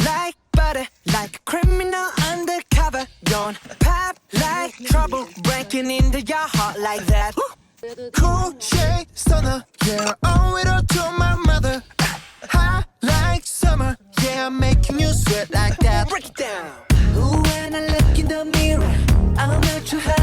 like butter, like a criminal undercover. Don't pop like trouble, breaking into your heart like that. Cool shade stunner, yeah, owe it all to my mother. Hot like summer, yeah, I'm making you sweat like that. Break it down. Ooh, when I look in the mirror, I'm not too high.